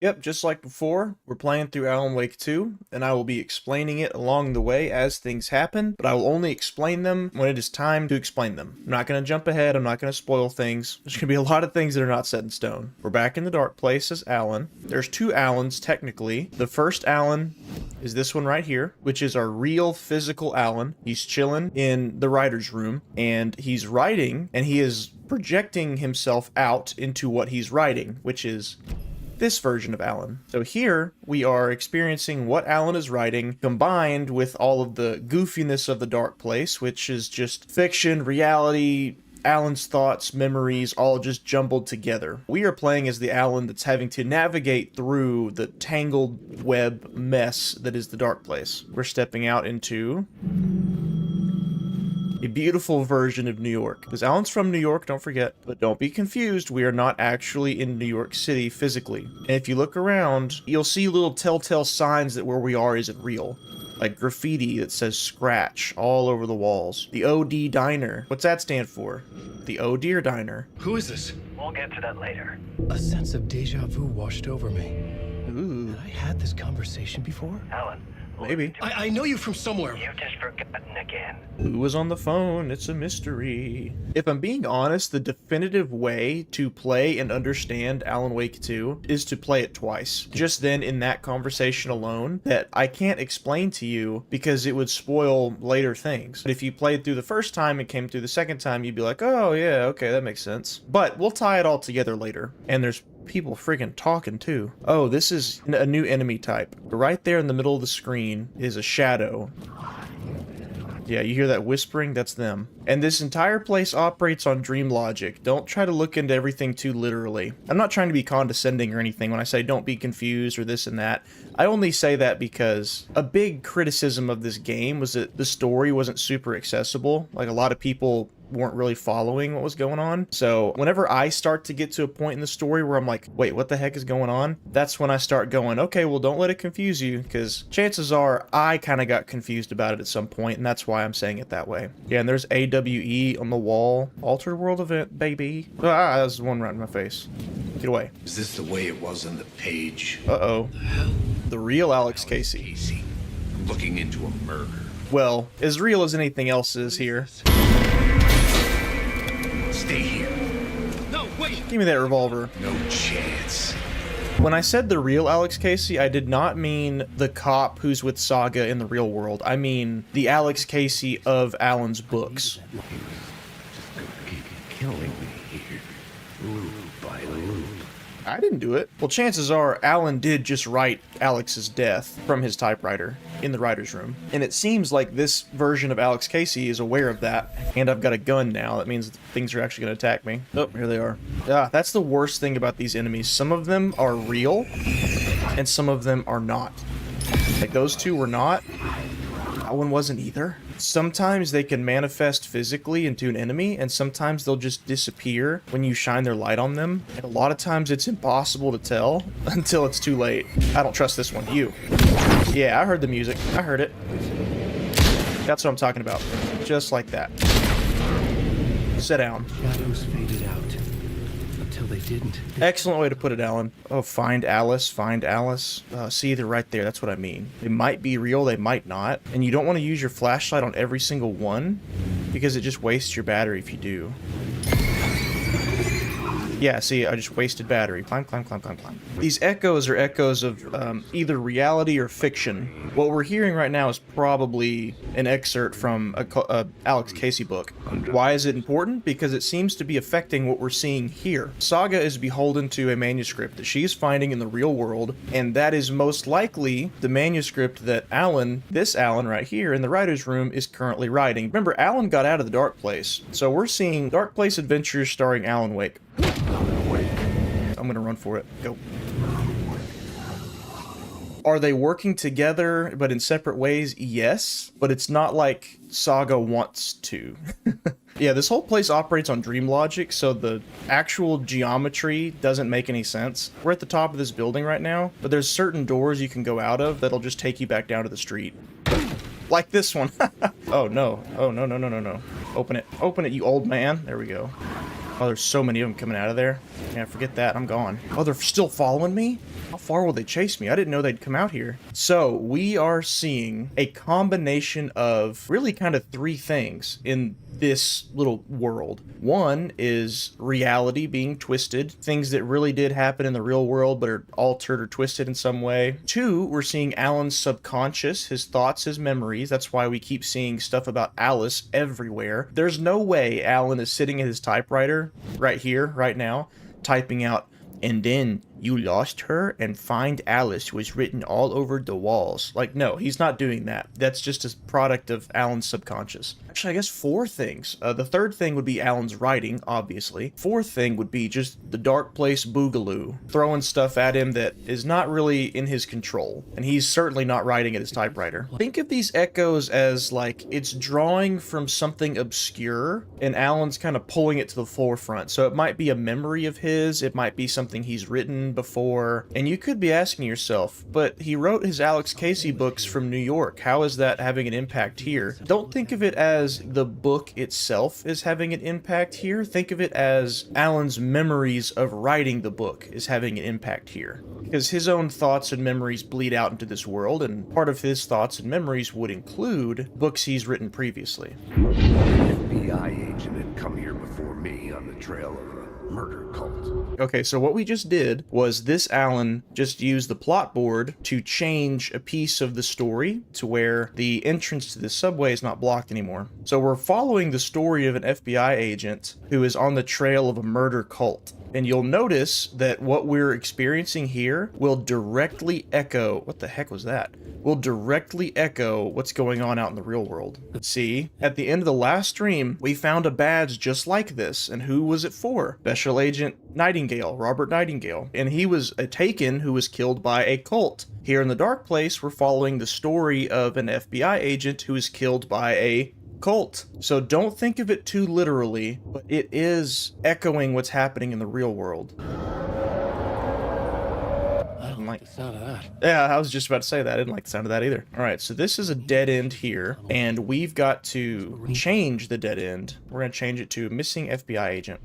Yep, just like before, we're playing through Alan Wake 2, and I will be explaining it along the way as things happen, but I will only explain them when it is time to explain them. I'm not going to jump ahead, I'm not going to spoil things. There's going to be a lot of things that are not set in stone. We're back in the dark place as Alan. There's two Alans, technically. The first Alan is this one right here, which is our real physical Alan. He's chilling in the writer's room, and he's writing, and he is projecting himself out into what he's writing, which is this version of Alan. So here we are experiencing what Alan is writing combined with all of the goofiness of the dark place, which is just fiction, reality, Alan's thoughts, memories, all just jumbled together. We are playing as the Alan that's having to navigate through the tangled web mess that is the dark place. We're stepping out into a beautiful version of New York. Because Alan's from New York, don't forget. But don't be confused, we are not actually in New York City physically. And if you look around, you'll see little telltale signs that where we are isn't real. Like graffiti that says scratch all over the walls. The OD Diner. What's that stand for? The Oh Dear Diner. Who is this? We'll get to that later. A sense of deja vu washed over me. Ooh, Had I had this conversation before? Alan. maybe. I know you from somewhere. You've just forgotten again. Who was on the phone? It's a mystery. If I'm being honest, the definitive way to play and understand Alan Wake 2 is to play it twice. Just then in that conversation alone that I can't explain to you because it would spoil later things. But if you played through the first time and came through the second time, you'd be like, oh yeah, okay, that makes sense. But we'll tie it all together later. And there's people friggin' talking too. Oh, this is a new enemy type. Right there in the middle of the screen is a shadow. Yeah, you hear that whispering? That's them. And this entire place operates on dream logic. Don't try to look into everything too literally. I'm not trying to be condescending or anything when I say don't be confused or this and that. I only say that because a big criticism of this game was that the story wasn't super accessible. Like, a lot of people weren't really following what was going on. So whenever I start to get to a point in the story where I'm like, wait, what the heck is going on? That's when I start going, okay, well, don't let it confuse you, because chances are I kind of got confused about it at some point, and that's why I'm saying it that way. Yeah, and there's AWE on the wall. Altered World Event, baby. Ah, there's one right in my face. Get away. Is this the way it was on the page? Uh-oh. The real Alex Casey. Casey, looking into a murder. Well, as real as anything else is here. Stay here. No, wait! Give me that revolver. No chance. When I said the real Alex Casey, I did not mean the cop who's with Saga in the real world. I mean the Alex Casey of Alan's books. Keep killing me here. Loop by loop. I didn't do it. Well, chances are Alan did just write Alex's death from his typewriter in the writer's room. And it seems like this version of Alex Casey is aware of that. And I've got a gun now. That means things are actually going to attack me. Oh, here they are. Yeah, that's the worst thing about these enemies. Some of them are real, and some of them are not. Like, those two were not. That one wasn't either. Sometimes they can manifest physically into an enemy, and sometimes they'll just disappear when you shine their light on them. And a lot of times it's impossible to tell until it's too late. I don't trust this one. You. Yeah, I heard the music. I heard it. That's what I'm talking about. Just like that. Sit down. Shadows faded out until they didn't. Excellent way to put it, Alan. Oh, find Alice, find Alice. See, they're right there. That's what I mean. They might be real, they might not. And you don't want to use your flashlight on every single one, because it just wastes your battery if you do. Yeah, see, I just wasted battery. Climb, climb, climb, climb, climb. These echoes are echoes of either reality or fiction. What we're hearing right now is probably an excerpt from a Alex Casey book. Why is it important? Because it seems to be affecting what we're seeing here. Saga is beholden to a manuscript that she's finding in the real world, and that is most likely the manuscript that Alan, this Alan right here in the writer's room, is currently writing. Remember, Alan got out of the Dark Place, so we're seeing Dark Place Adventures starring Alan Wake. I'm gonna run for it. Go. Are they working together but in separate ways? Yes, but it's not like Saga wants to. Yeah, this whole place operates on dream logic, so the actual geometry doesn't make any sense. We're at the top of this building right now, but there's certain doors you can go out of that'll just take you back down to the street. Like this one. Oh no. Oh no, no, no, no, no. Open it. Open it, you old man. There we go. Oh, there's so many of them coming out of there. Yeah, forget that. I'm gone. Oh, they're still following me? How far will they chase me? I didn't know they'd come out here. So we are seeing a combination of really kind of three things in this little world. One is reality being twisted, things that really did happen in the real world but are altered or twisted in some way. Two, we're seeing Alan's subconscious, his thoughts, his memories. That's why we keep seeing stuff about Alice everywhere. There's no way Alan is sitting at his typewriter right here, right now, typing out, "And then you lost her and find Alice" was written all over the walls. Like, no, he's not doing that. That's just a product of Alan's subconscious. Actually, I guess four things. The third thing would be Alan's writing, obviously. Fourth thing would be just the Dark Place Boogaloo, throwing stuff at him that is not really in his control. And he's certainly not writing at his typewriter. Think of these echoes as like it's drawing from something obscure and Alan's kind of pulling it to the forefront. So it might be a memory of his, it might be something he's written before, and you could be asking yourself, but he wrote his Alex Casey books from New York. How is that having an impact here? Don't think of it as the book itself is having an impact here. Think of it as Alan's memories of writing the book is having an impact here. Because his own thoughts and memories bleed out into this world, and part of his thoughts and memories would include books he's written previously. FBI agent had come here before me on the trail of a murder cult. Okay, so what we just did was this Alan just used the plot board to change a piece of the story to where the entrance to the subway is not blocked anymore. So we're following the story of an FBI agent who is on the trail of a murder cult. And you'll notice that what we're experiencing here will directly echo, what the heck was that? Will directly echo what's going on out in the real world. See, at the end of the last stream, we found a badge just like this. And who was it for? Special Agent Nightingale, Robert Nightingale. And he was a Taken who was killed by a cult. Here in the Dark Place, we're following the story of an FBI agent who was killed by a cult. So don't think of it too literally, but it is echoing what's happening in the real world. I don't like the sound of that. Yeah, I was just about to say that. I didn't like the sound of that either. All right, so this is a dead end here, and we've got to change the dead end. We're going to change it to missing FBI agent.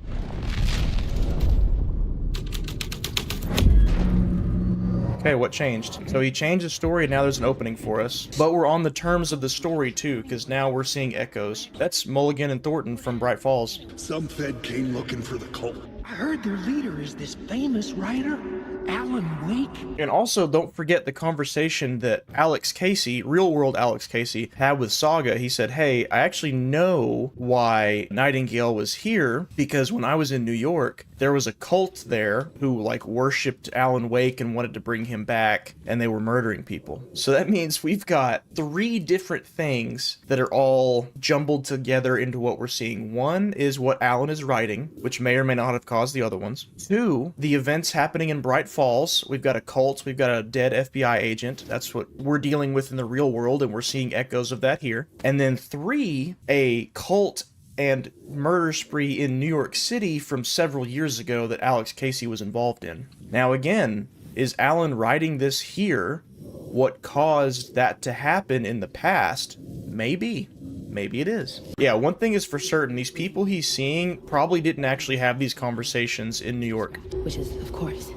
Okay, what changed? So he changed the story and now there's an opening for us. But we're on the terms of the story too, because now we're seeing echoes. That's Mulligan and Thornton from Bright Falls. Some Fed came looking for the cult. I heard their leader is this famous writer, Alan Wake. And also, don't forget the conversation that Alex Casey, real world Alex Casey, had with Saga. He said, hey, I actually know why Nightingale was here, because when I was in New York, there was a cult there who like worshipped Alan Wake and wanted to bring him back, and they were murdering people. So that means we've got three different things that are all jumbled together into what we're seeing. One is what Alan is writing, which may or may not have caused the other ones. Two, the events happening in Bright Falls. We've got a cult, we've got a dead FBI agent. That's what we're dealing with in the real world, and we're seeing echoes of that here. And then three, a cult and murder spree in New York City from several years ago that Alex Casey was involved in. Now again, is Alan writing this here what caused that to happen in the past? Maybe. Maybe it is. Yeah, one thing is for certain, these people he's seeing probably didn't actually have these conversations in New York. Which is, of course,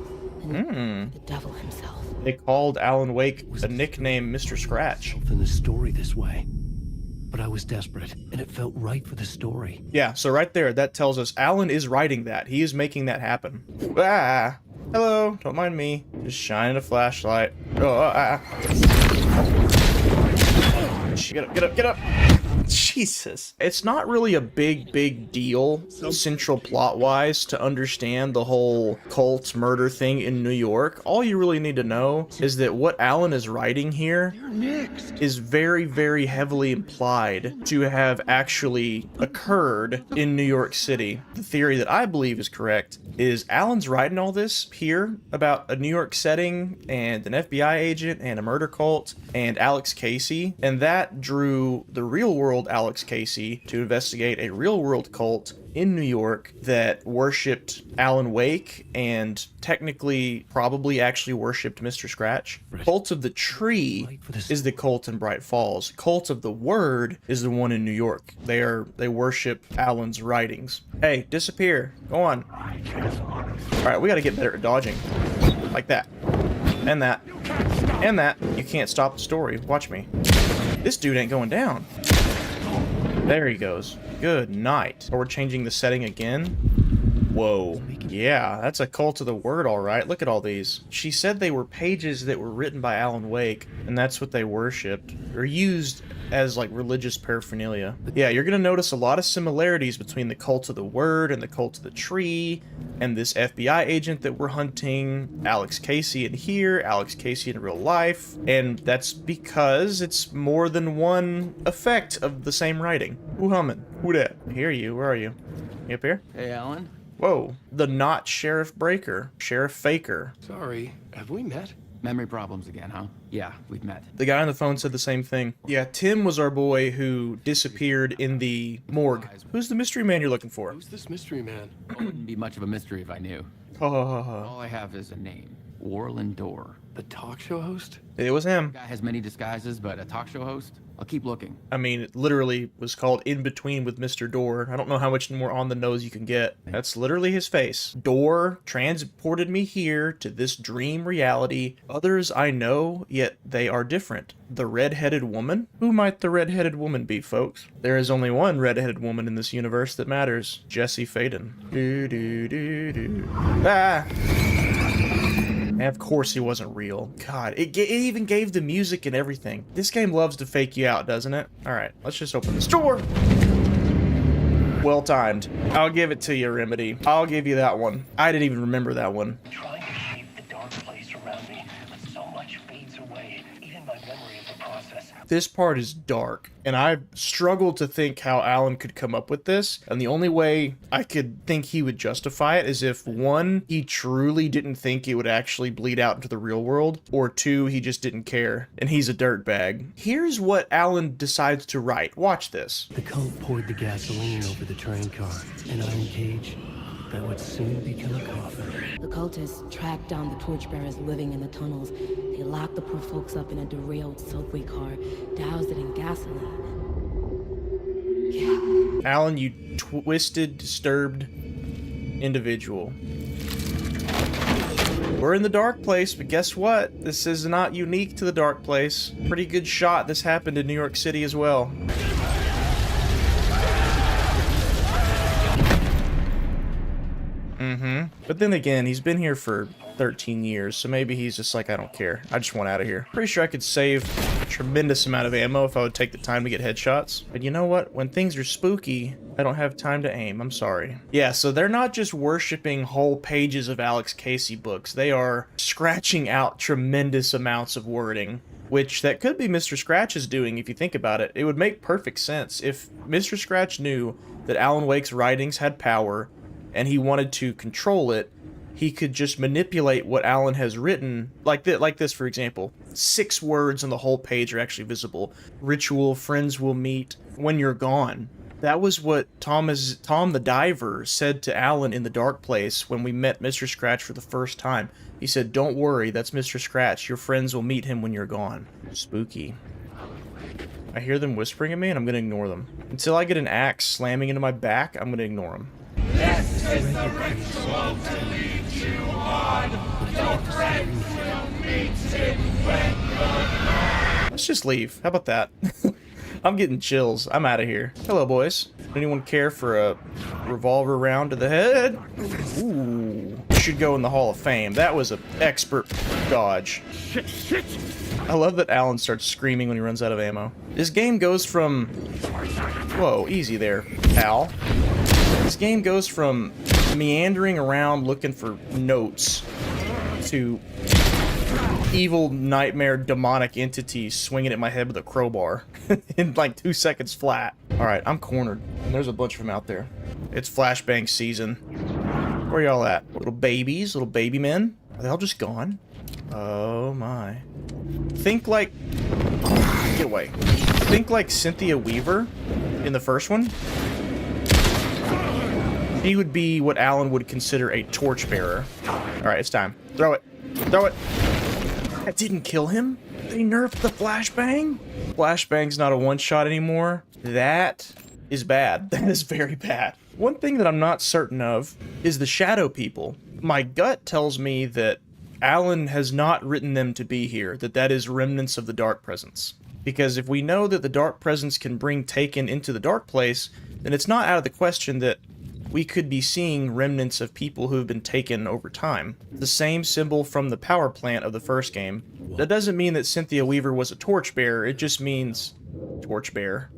the devil himself. They called Alan Wake a nickname Mr. Scratch. In the story this way. But I was desperate, and it felt right for the story. Yeah, so right there, that tells us Alan is writing that. He is making that happen. Ah! Hello, don't mind me. Just shining a flashlight. Get up, get up, get up! Jesus. It's not really a big deal, central plot-wise, to understand the whole cult murder thing in New York. All you really need to know is that what Alan is writing here is very heavily implied to have actually occurred in New York City. The theory that I believe is correct is Alan's writing all this here about a New York setting and an FBI agent and a murder cult and Alex Casey, and that drew the real world Alex Casey to investigate a real world cult in New York that worshipped Alan Wake and technically probably actually worshipped Mr. Scratch. Cult of the Tree is the cult in Bright Falls. Cult of the Word is the one in New York. They worship Alan's writings. Hey, disappear. Go on. I just want Alright, we gotta get better at dodging. Like that. And that. And that. You can't stop the story. Watch me. This dude ain't going down. There he goes. Good night. Oh, we're changing the setting again. Whoa. Yeah, that's a cult of the word, alright. Look at all these. She said they were pages that were written by Alan Wake, and that's what they worshipped. Or used as, like, religious paraphernalia. Yeah, you're gonna notice a lot of similarities between the cult of the word and the cult of the tree, and this FBI agent that we're hunting, Alex Casey in here, Alex Casey in real life, and that's because it's more than one effect of the same writing. Who humming? Who dat? I hear you. Where are you? You up here? Hey, Alan. Whoa, the not Sheriff Breaker, Sheriff Faker. Sorry, have we met? Memory problems again, huh? Yeah, we've met. The guy on the phone said the same thing. Yeah, Tim was our boy who disappeared in the morgue. Who's the mystery man you're looking for? Who's this mystery man? Well, it wouldn't be much of a mystery if I knew. Oh, All I have is a name. Orland Dorr. The talk show host? it was him. Guy has many disguises, but a talk show host? I'll keep looking. I mean, it literally was called In Between with Mr. Door. I don't know how much more on the nose you can get. That's literally his face. Door transported me here to this dream reality. Others I know, yet they are different. The red-headed woman? Who might the red-headed woman be, folks? There is only one red-headed woman in this universe that matters. Jessie Faden. Ah! And of course he wasn't real. God, it even gave the music and everything. This game loves to fake you out, doesn't it? Alright, let's just open this door. Well timed. I'll give it to you, Remedy. I'll give you that one. I didn't even remember that one. Trying to shape the dark place around me, but so much fades away, even my memory of the process. This part is dark, and I struggled to think how Alan could come up with this, and the only way I could think he would justify it is if, one, he truly didn't think it would actually bleed out into the real world, or two, he just didn't care, and he's a dirtbag. Here's what Alan decides to write. Watch this. The cult poured the gasoline over the train car, an iron cage that would soon become a coffin. The cultists tracked down the torchbearers living in the tunnels. They locked the poor folks up in a derailed subway car, doused it in gasoline. Yeah. Alan, you twisted, disturbed individual. We're in the dark place, but guess what? This is not unique to the dark place. Pretty good shot. This happened in New York City as well. But then again, he's been here for 13 years, so maybe he's just like, I don't care. I just want out of here. Pretty sure I could save a tremendous amount of ammo if I would take the time to get headshots. But you know what? When things are spooky, I don't have time to aim. I'm sorry. Yeah, so they're not just worshipping whole pages of Alex Casey books. They are scratching out tremendous amounts of wording, which that could be Mr. Scratch's doing if you think about it. It would make perfect sense if Mr. Scratch knew that Alan Wake's writings had power and he wanted to control it. He could just manipulate what Alan has written, like this, for example. 6 words on the whole page are actually visible. Ritual, friends will meet when you're gone. That was what Tom the Diver said to Alan in the dark place when we met Mr. Scratch for the first time. He said, don't worry, that's Mr. Scratch. Your friends will meet him when you're gone. Spooky. I hear them whispering at me and I'm gonna ignore them. Until I get an axe slamming into my back, I'm gonna ignore them. This is the ritual to lead you on. Your friends will meet him when you're gone. Let's just leave. How about that? I'm getting chills. I'm out of here. Hello, boys. Anyone care for a revolver round to the head? Ooh. Should go in the Hall of Fame. That was an expert dodge. Shit. I love that Alan starts screaming when he runs out of ammo. This game goes from... Whoa, easy there, pal. This game goes from meandering around looking for notes to evil nightmare demonic entities swinging at my head with a crowbar in like 2 seconds flat. Alright, I'm cornered, and there's a bunch of them out there. It's flashbang season. Where y'all at? Little babies, little baby men? Are they all just gone? Oh my. Think like... Get away. Think like Cynthia Weaver in the first one. He would be what Alan would consider a torchbearer. Alright, it's time. Throw it. Throw it. That didn't kill him. They nerfed the flashbang. Flashbang's not a one-shot anymore. That is bad. That is very bad. One thing that I'm not certain of is the shadow people. My gut tells me that Alan has not written them to be here, that is remnants of the Dark Presence. Because if we know that the Dark Presence can bring Taken into the Dark Place, then it's not out of the question that we could be seeing remnants of people who have been taken over time. The same symbol from the power plant of the first game. That doesn't mean that Cynthia Weaver was a torchbearer, it just means... Torchbearer.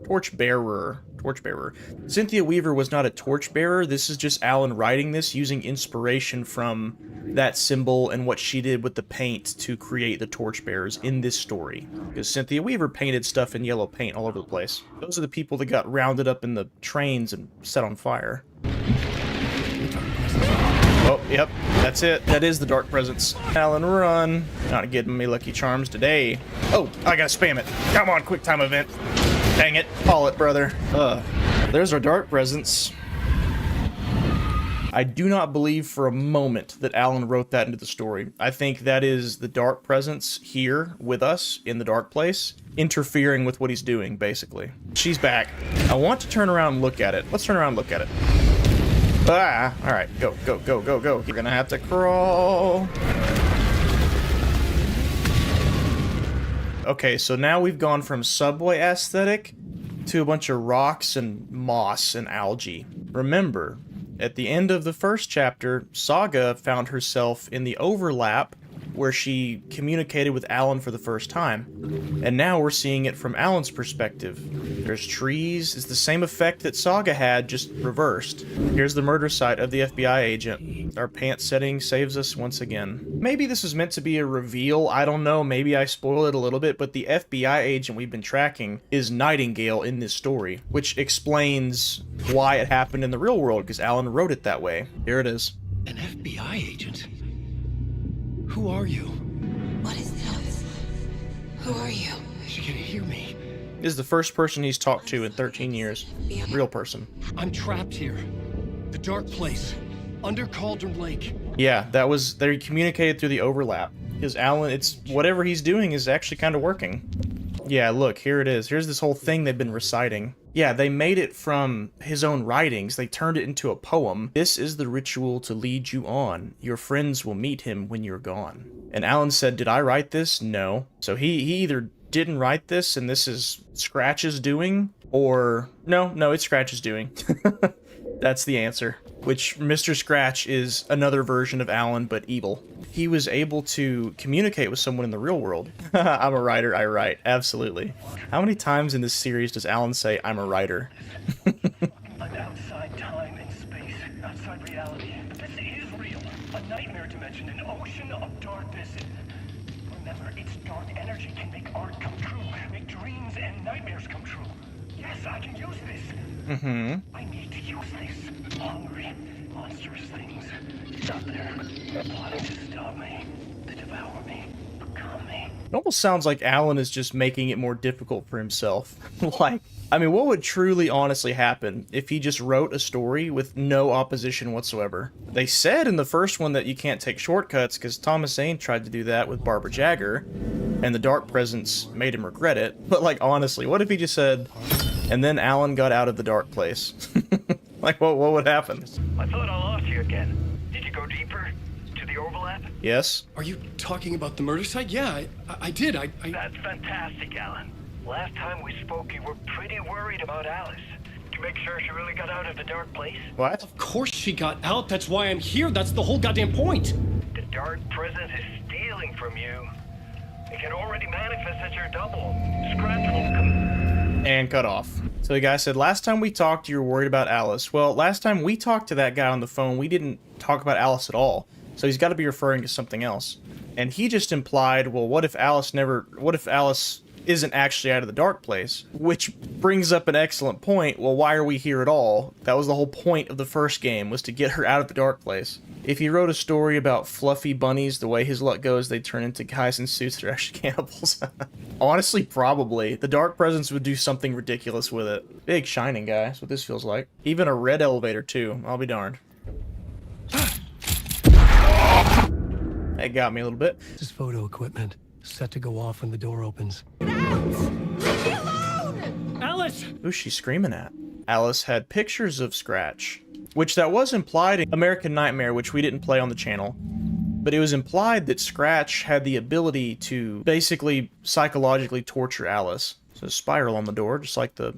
Cynthia Weaver was not a torchbearer, this is just Alan writing this using inspiration from that symbol and what she did with the paint to create the torchbearers in this story. Because Cynthia Weaver painted stuff in yellow paint all over the place. Those are the people that got rounded up in the trains and set on fire. Oh, yep, that's it. That is the Dark Presence. Alan, run. Not getting me Lucky Charms today. Oh, I gotta spam it. Come on, quick time event. Dang it. Call it, brother. There's our Dark Presence. I do not believe for a moment that Alan wrote that into the story. I think that is the Dark Presence here with us in the Dark Place, interfering with what he's doing, basically. She's back. I want to turn around and look at it. Let's turn around and look at it. Ah, alright, go. You're gonna have to crawl. Okay, so now we've gone from subway aesthetic to a bunch of rocks and moss and algae. Remember, at the end of the first chapter, Saga found herself in the overlap where she communicated with Alan for the first time. And now we're seeing it from Alan's perspective. There's trees, it's the same effect that Saga had, just reversed. Here's the murder site of the FBI agent. Our pants setting saves us once again. Maybe this was meant to be a reveal, I don't know, maybe I spoiled it a little bit, but the FBI agent we've been tracking is Nightingale in this story, which explains why it happened in the real world, because Alan wrote it that way. Here it is. An FBI agent? Who are you? What is this? Who are you? She can hear me. This is the first person he's talked to in 13 years. Real person. I'm trapped here. The Dark Place. Under Cauldron Lake. Yeah, they communicated through the overlap. Because Alan, whatever he's doing is actually kind of working. Yeah, look, here it is. Here's this whole thing they've been reciting. Yeah, they made it from his own writings. They turned it into a poem. This is the ritual to lead you on. Your friends will meet him when you're gone. And Alan said, did I write this? No. So he either didn't write this and this is Scratch's doing, or... No, it's Scratch's doing. That's the answer. Which Mr. Scratch is another version of Alan, but evil. He was able to communicate with someone in the real world. I'm a writer, I write. Absolutely. How many times in this series does Alan say, I'm a writer? I'm outside time and space, outside reality. This is real. A nightmare dimension, an ocean of darkness. Remember, its dark energy can make art come true, make dreams and nightmares come true. Yes, I can use this. I need to use this. Hungry, monstrous things. It's out there, plotting to stop me, to devour me, become me. It almost sounds like Alan is just making it more difficult for himself. Like, I mean, what would truly honestly happen if he just wrote a story with no opposition whatsoever? They said in the first one that you can't take shortcuts because Thomas Zane tried to do that with Barbara Jagger, and the Dark Presence made him regret it. But like, honestly, what if he just said, and then Alan got out of the Dark Place? Like, what would happen? I thought I lost you again. Did you go deeper? To the overlap? Yes? Are you talking about the murder site? Yeah, I did. That's fantastic, Alan. Last time we spoke, you were pretty worried about Alice. Did you make sure she really got out of the Dark Place? What? Of course she got out. That's why I'm here. That's the whole goddamn point. The Dark Presence is stealing from you. It can already manifest as your double. Scratch will come. And cut off. So the guy said, last time we talked, you were worried about Alice. Well, last time we talked to that guy on the phone, we didn't talk about Alice at all. So he's got to be referring to something else. And he just implied, well, what if Alice isn't actually out of the Dark Place? Which brings up an excellent point. Well, why are we here at all? That was the whole point of the first game, was to get her out of the Dark Place. If he wrote a story about fluffy bunnies, the way his luck goes, they turn into guys in suits that are actually cannibals. Honestly, probably. The Dark Presence would do something ridiculous with it. Big shining guy, that's what this feels like. Even a red elevator, too. I'll be darned. That got me a little bit. This is photo equipment, set to go off when the door opens. Alice! Alice! Who's she screaming at? Alice had pictures of Scratch. Which that was implied in American Nightmare, which we didn't play on the channel. But it was implied that Scratch had the ability to basically psychologically torture Alice. So a spiral on the door, just like the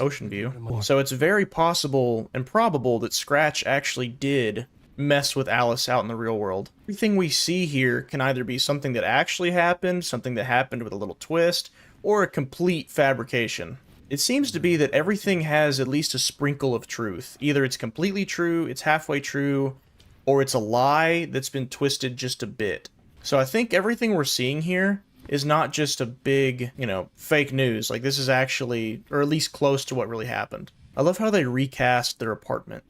Ocean View. So it's very possible and probable that Scratch actually did mess with Alice out in the real world. Everything we see here can either be something that actually happened, something that happened with a little twist, or a complete fabrication. It seems to be that everything has at least a sprinkle of truth. Either it's completely true, it's halfway true, or it's a lie that's been twisted just a bit. So I think everything we're seeing here is not just a big, fake news. Like, this is actually, or at least close to what really happened. I love how they recast their apartment.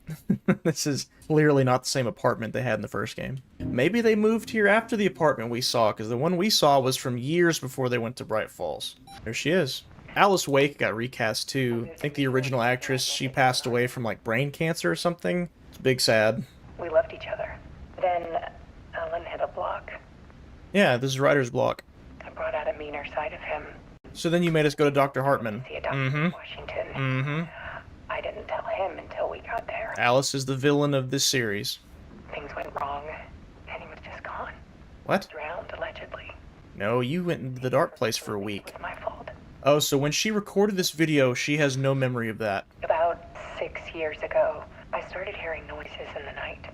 This is clearly not the same apartment they had in the first game. Maybe they moved here after the apartment we saw, because the one we saw was from years before they went to Bright Falls. There she is. Alice Wake got recast too. I think the original actress, she passed away from like brain cancer or something. It's big sad. We loved each other. Then Alan hit a block. Yeah, this is writer's block. I brought out a meaner side of him. So then you made us go to Dr. Hartman. See a doctor in Washington. I didn't tell him until we got there. Alice is the villain of this series. Things went wrong, and he was just gone. What? Drowned, allegedly. No, you went into the dark place for a week. It was my fault. Oh, so when she recorded this video, she has no memory of that. About 6 years ago, I started hearing noises in the night.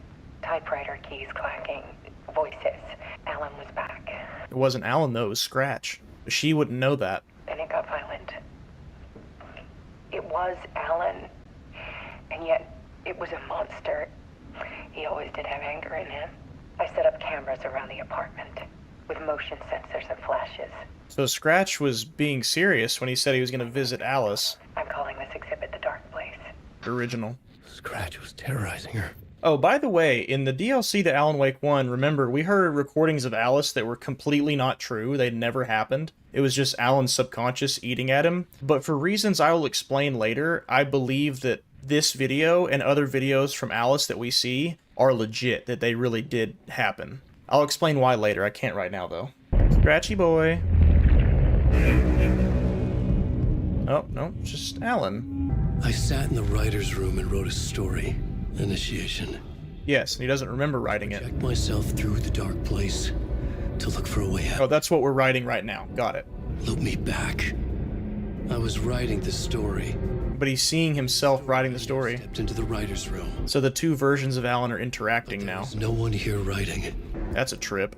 Typewriter keys clacking, voices. Alan was back. It wasn't Alan, though. It was Scratch. She wouldn't know that. Then it got violent. It was Alan, and yet it was a monster. He always did have anger in him. I set up cameras around the apartment with motion sensors and flashes. So Scratch was being serious when he said he was going to visit Alice. I'm calling this exhibit the Dark Place. Original. Scratch was terrorizing her. Oh, by the way, in the DLC to Alan Wake 1, remember, we heard recordings of Alice that were completely not true. They'd never happened. It was just Alan's subconscious eating at him. But for reasons I will explain later, I believe that this video and other videos from Alice that we see are legit, that they really did happen. I'll explain why later. I can't right now, though. Scratchy boy. Oh, no, just Alan. I sat in the writer's room and wrote a story. Initiation. Yes, and he doesn't remember writing it. Checked myself through the dark place to look for a way out. Oh, that's what we're writing right now. Got it. Loop me back. I was writing the story. But he's seeing himself writing the story. Stepped into the writer's room. So the two versions of Alan are interacting now. There's no one here writing it. That's a trip.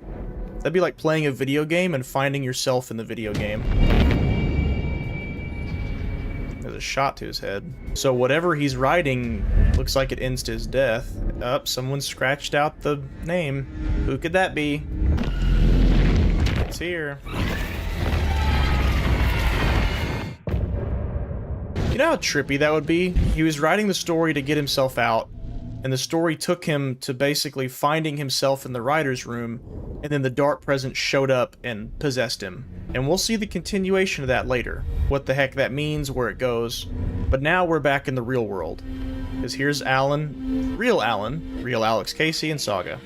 That'd be like playing a video game and finding yourself in the video game. There's a shot to his head. So whatever he's writing looks like it ends to his death. Someone scratched out the name. Who could that be? It's here. You know how trippy that would be? He was writing the story to get himself out, and the story took him to basically finding himself in the writer's room, and then the dark presence showed up and possessed him. And we'll see the continuation of that later. What the heck that means, where it goes. But now we're back in the real world. Because here's Alan, real Alex Casey, and Saga.